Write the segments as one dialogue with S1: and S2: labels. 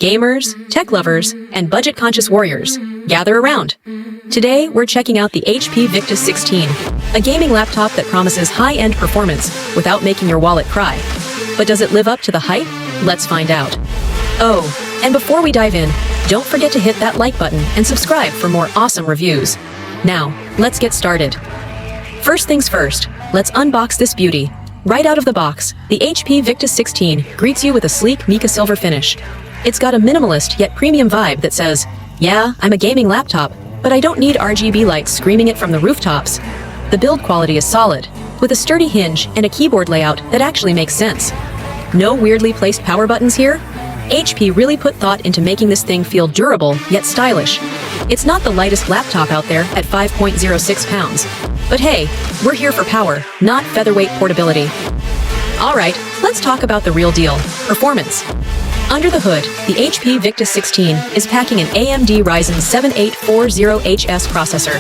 S1: Gamers, tech lovers, and budget-conscious warriors, gather around. Today, we're checking out the HP Victus 16, a gaming laptop that promises high-end performance without making your wallet cry. But does it live up to the hype? Let's find out. Oh, and before we dive in, don't forget to hit that like button and subscribe for more awesome reviews. Now, let's get started. First things first, let's unbox this beauty. Right out of the box, the HP Victus 16 greets you with a sleek mica silver finish. It's got a minimalist yet premium vibe that says, yeah, I'm a gaming laptop, but I don't need RGB lights screaming it from the rooftops. The build quality is solid, with a sturdy hinge and a keyboard layout that actually makes sense. No weirdly placed power buttons here? HP really put thought into making this thing feel durable yet stylish. It's not the lightest laptop out there at 5.06 pounds. But hey, we're here for power, not featherweight portability. Alright, let's talk about the real deal, performance. Under the hood, the HP Victus 16 is packing an AMD Ryzen 7840HS processor.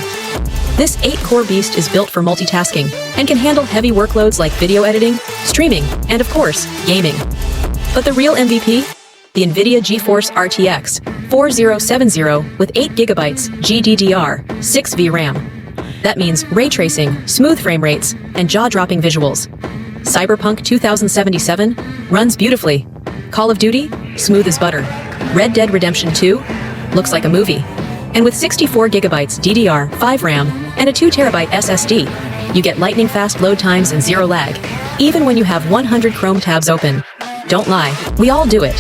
S1: This 8-core beast is built for multitasking and can handle heavy workloads like video editing, streaming, and of course, gaming. But the real MVP? The NVIDIA GeForce RTX 4070 with 8GB GDDR6 VRAM. That means ray tracing, smooth frame rates, and jaw-dropping visuals. Cyberpunk 2077 runs beautifully. Call of Duty? Smooth as butter. Red Dead Redemption 2? Looks like a movie. And with 64GB DDR5 RAM and a 2TB SSD, you get lightning-fast load times and zero lag, even when you have 100 Chrome tabs open. Don't lie, we all do it.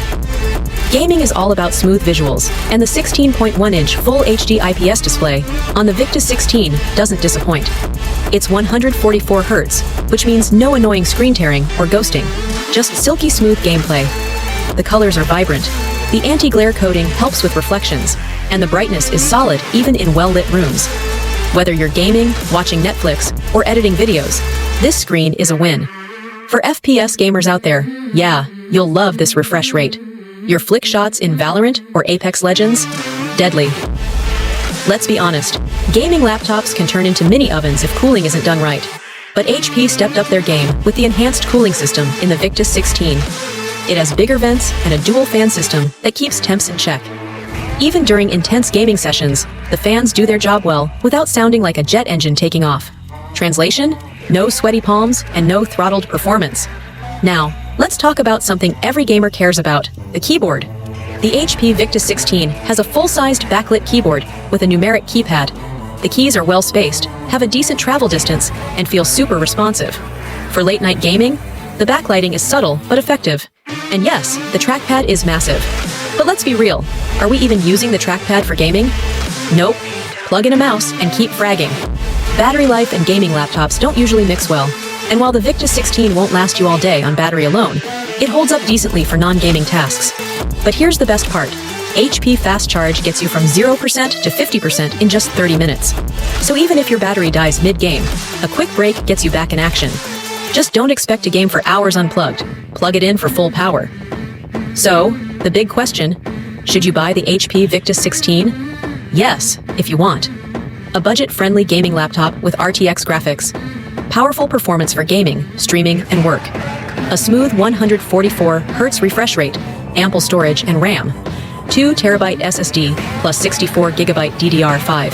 S1: Gaming is all about smooth visuals, and the 16.1-inch Full HD IPS display on the Victus 16 doesn't disappoint. It's 144 Hz, which means no annoying screen tearing or ghosting, just silky smooth gameplay. The colors are vibrant, the anti-glare coating helps with reflections, and the brightness is solid even in well-lit rooms. Whether you're gaming, watching Netflix, or editing videos, this screen is a win. For FPS gamers out there, yeah, you'll love this refresh rate. Your flick shots in Valorant or Apex Legends? Deadly. Let's be honest, gaming laptops can turn into mini ovens if cooling isn't done right. But HP stepped up their game with the enhanced cooling system in the Victus 16. It has bigger vents and a dual fan system that keeps temps in check. Even during intense gaming sessions, the fans do their job well without sounding like a jet engine taking off. Translation? No sweaty palms and no throttled performance. Now, let's talk about something every gamer cares about, the keyboard. The HP Victus 16 has a full-sized backlit keyboard with a numeric keypad. The keys are well-spaced, have a decent travel distance, and feel super responsive. For late-night gaming, the backlighting is subtle but effective. And yes, the trackpad is massive. But let's be real, are we even using the trackpad for gaming? Nope. Plug in a mouse and keep fragging. Battery life and gaming laptops don't usually mix well. And while the Victus 16 won't last you all day on battery alone, it holds up decently for non-gaming tasks. But here's the best part. HP Fast Charge gets you from 0% to 50% in just 30 minutes. So even if your battery dies mid-game, a quick break gets you back in action. Just don't expect to game for hours unplugged. Plug it in for full power. So, the big question, should you buy the HP Victus 16? Yes, if you want. A budget-friendly gaming laptop with RTX graphics. Powerful performance for gaming, streaming, and work. A smooth 144 Hz refresh rate, ample storage and RAM. 2TB SSD plus 64GB DDR5.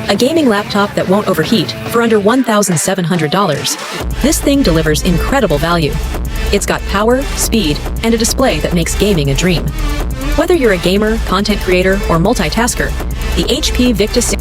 S1: A gaming laptop that won't overheat for under $1,700. This thing delivers incredible value. It's got power, speed, and a display that makes gaming a dream. Whether you're a gamer, content creator, or multitasker, the HP Victus